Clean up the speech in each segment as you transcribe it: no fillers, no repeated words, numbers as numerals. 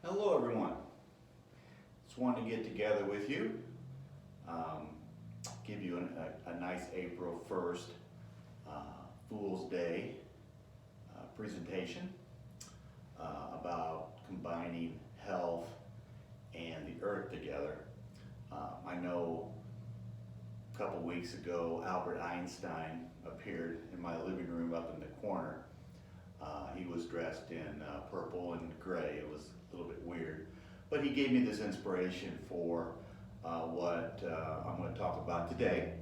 Hello everyone. Just wanted to get together with you, give you a nice April 1st Fool's Day presentation about combining health and the earth together. I know a couple weeks ago Albert Einstein appeared in my living room up in the corner. He was dressed in purple and gray. It was a little bit weird, but he gave me this inspiration for what I'm going to talk about today.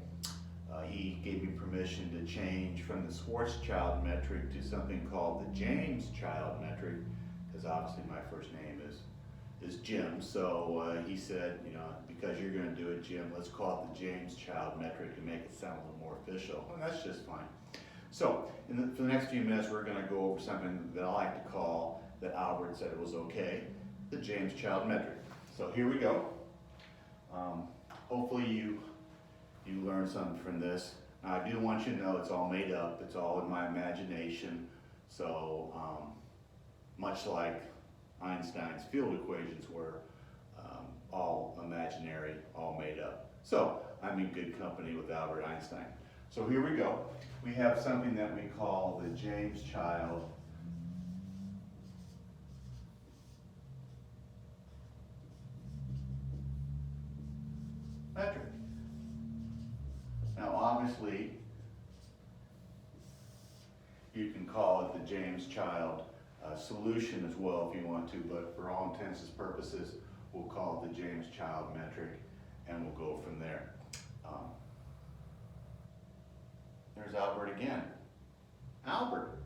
He gave me permission to change from the Schwarzschild metric to something called the Jameschild metric, because obviously my first name is Jim. So he said, because you're going to do it, Jim, let's call it the Jameschild metric and make it sound a little more official. And that's just fine. So, for the next few minutes, we're going to go over something that I like to call, that Albert said it was okay, the Jameschild metric. So here we go. Hopefully you learned something from this. Now, I do want you to know it's all made up. It's all in my imagination. So, much like Einstein's field equations were all imaginary, all made up. So, I'm in good company with Albert Einstein. So here we go. We have something that we call the Jameschild metric. Now obviously, you can call it the Jameschild solution as well if you want to, but for all intents and purposes, we'll call it the Jameschild metric and we'll go from there. There's Albert again. Albert.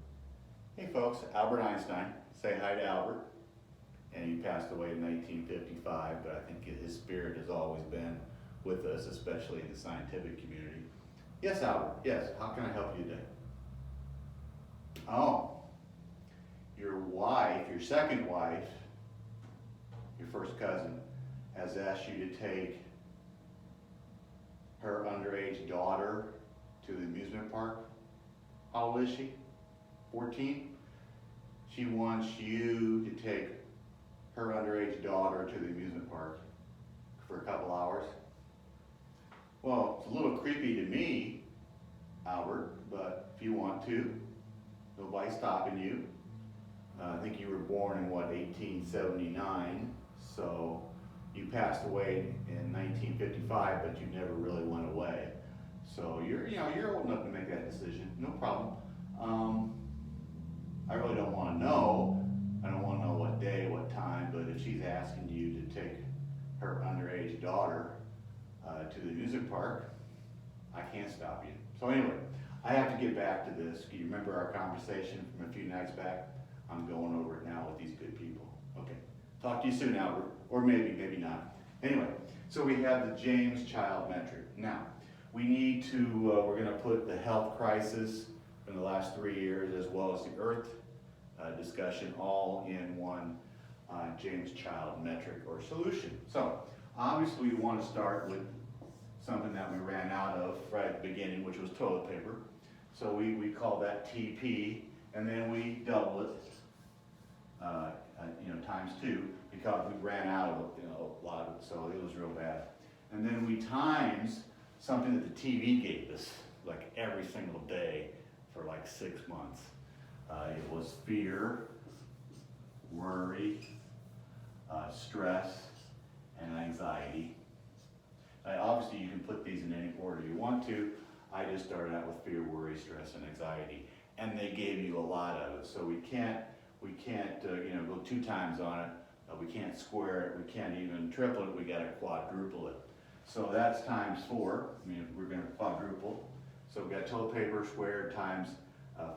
Hey folks, Albert Einstein. Say hi to Albert. And he passed away in 1955, but I think his spirit has always been with us, especially in the scientific community. Yes, Albert. Yes, how can I help you today? Oh, your wife, your second wife, your first cousin, has asked you to take her underage daughter to the amusement park. How old is she? 14? She wants you to take her underage daughter to the amusement park for a couple hours. Well, it's a little creepy to me, Albert, but if you want to, nobody's stopping you. I think you were born in 1879, so you passed away in 1955, but you never really went away. So you're old enough to make that decision, no problem. I really don't want to know. I don't want to know what day, what time, but if she's asking you to take her underage daughter to the music park, I can't stop you. So anyway, I have to get back to this. Do you remember our conversation from a few nights back? I'm going over it now with these good people. Okay, talk to you soon, Albert, or maybe not. Anyway, so we have the Jameschild metric. Now, we need to, we're going to put the health crisis from the last 3 years as well as the earth discussion all in one Jameschild metric or solution. So obviously we want to start with something that we ran out of right at the beginning, which was toilet paper. So we call that TP, and then we double it, times 2, because we ran out of a lot of it, so it was real bad. And then we times something that the TV gave us, like every single day for like 6 months. It was fear, worry, stress, and anxiety. Obviously, you can put these in any order you want to. I just started out with fear, worry, stress, and anxiety, and they gave you a lot of it. So we can't go 2 times on it. We can't square it. We can't even triple it. We got to quadruple it. So that's times 4. We're going to quadruple. So we got toilet paper squared times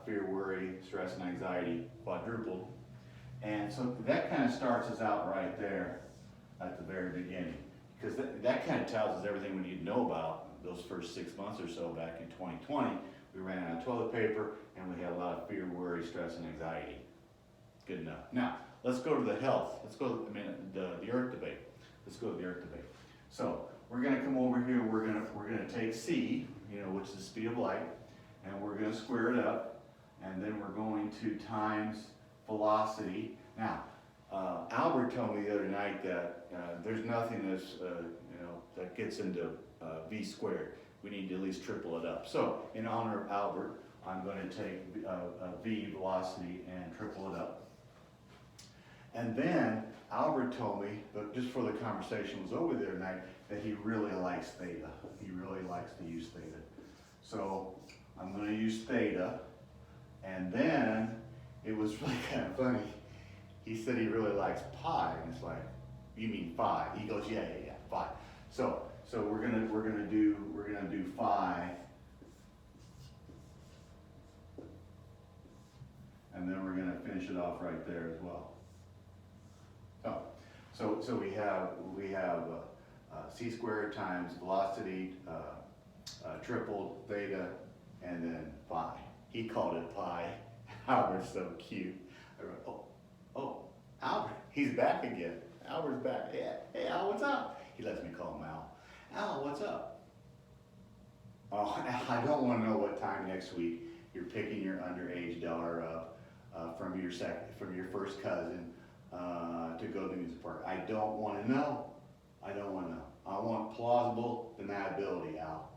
fear, worry, stress, and anxiety quadrupled. And so that kind of starts us out right there at the very beginning, because that kind of tells us everything we need to know about those first 6 months or so back in 2020. We ran out of toilet paper and we had a lot of fear, worry, stress, and anxiety. Good enough. Now, let's go to the health. Let's go to the earth debate. Let's go to the earth debate. So we're going to come over here. We're going to take c, which is the speed of light, and we're going to square it up, and then we're going to times velocity. Now, Albert told me the other night that there's nothing that's, that gets into v squared. We need to at least triple it up. So in honor of Albert, I'm going to take v velocity and triple it up. And then Albert told me, but just before the conversation was over the other night, that he really likes theta. He really likes to use theta. So I'm going to use theta. And then it was really kind of funny. He said he really likes pi, and it's like, you mean phi? He goes, yeah, phi. So we're gonna do phi, and then we're gonna finish it off right there as well. So we have c squared times velocity tripled theta, and then phi. He called it pi. Albert's so cute. I wrote, oh, Albert, he's back again. Albert's back. Yeah. Hey, Al, what's up? He lets me call him Al. Al, what's up? Oh, I don't want to know what time next week you're picking your underage daughter up from your first cousin to go to the music park. I don't want to know. I don't want to know. I want plausible deniability, Al.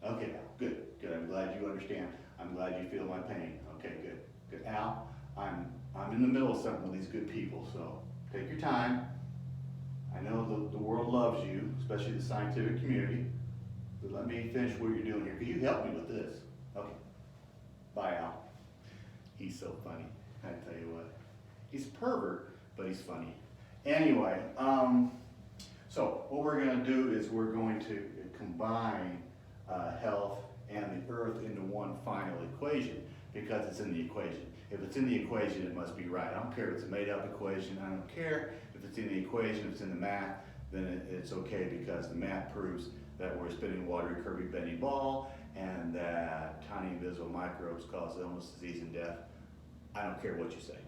Okay, Al. Good. I'm glad you understand. I'm glad you feel my pain. Okay, good. Al, I'm in the middle of something with these good people, so take your time. I know the world loves you, especially the scientific community, but let me finish what you're doing here. Can you help me with this? Okay. Bye, Al. He's so funny, I tell you what. He's a pervert, but he's funny. Anyway, so what we're going to do is we're going to combine health and the earth into one final equation, because it's in the equation. If it's in the equation, it must be right. I don't care if it's a made-up equation. I don't care if it's in the equation, if it's in the math, then it's okay, because the math proves that we're a spinning, watery, curvy, bendy ball, and that tiny invisible microbes cause illness, disease, and death. I don't care what you say.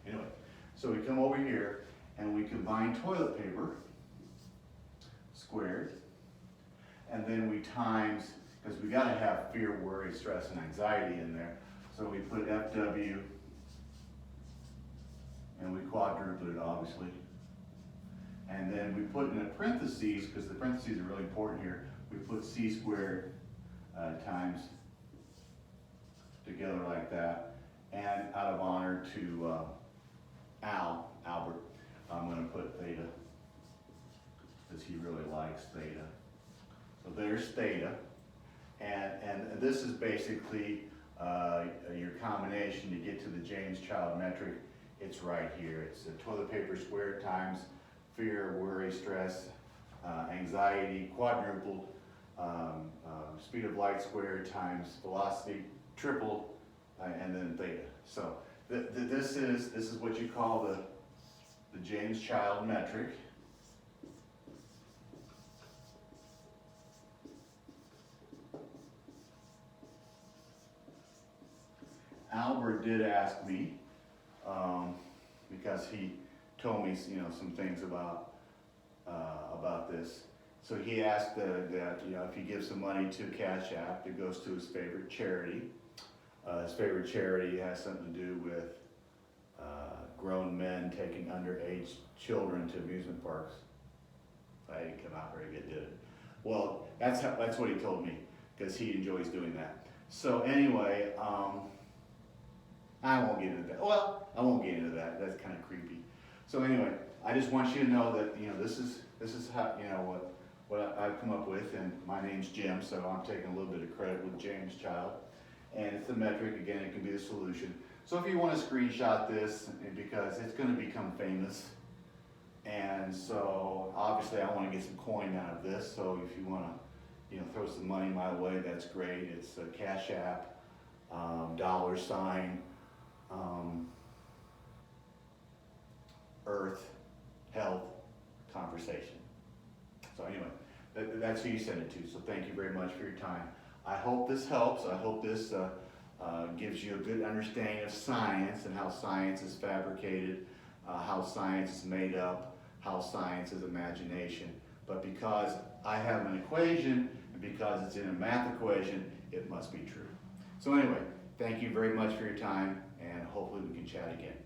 Anyway, so we come over here and we combine toilet paper squared, and then we times, because we got to have fear, worry, stress, and anxiety in there. So we put FW, and we quadruple it, obviously. And then we put in a parentheses, because the parentheses are really important here, we put c squared times together like that. And out of honor to Albert, I'm going to put theta, because he really likes theta. So there's theta. And this is basically your combination to get to the Jameschild metric. It's right here. It's the toilet paper squared times fear, worry, stress, anxiety quadrupled, speed of light squared times velocity tripled, and then theta. So this is what you call the Jameschild metric. Albert did ask me, because he told me, some things about this. So he asked that if he gives some money to Cash App, it goes to his favorite charity. His favorite charity has something to do with grown men taking underage children to amusement parks. I didn't come out very good, did it? Well, that's what he told me, because he enjoys doing that. So anyway, I won't get into that. Well, I won't get into that. That's kind of creepy. So anyway, I just want you to know that this is how what I've come up with, and my name's Jim, so I'm taking a little bit of credit with Jameschild, and it's the metric. Again, it can be the solution. So if you want to screenshot this, because it's going to become famous, and so obviously I want to get some coin out of this. So if you want to throw some money my way, that's great. It's a Cash App, $, Earth, Health, Conversation. So anyway, that's who you send it to. So thank you very much for your time. I hope this helps. I hope this gives you a good understanding of science and how science is fabricated, how science is made up, how science is imagination. But because I have an equation, and because it's in a math equation, it must be true. So anyway, thank you very much for your time, and hopefully we can chat again.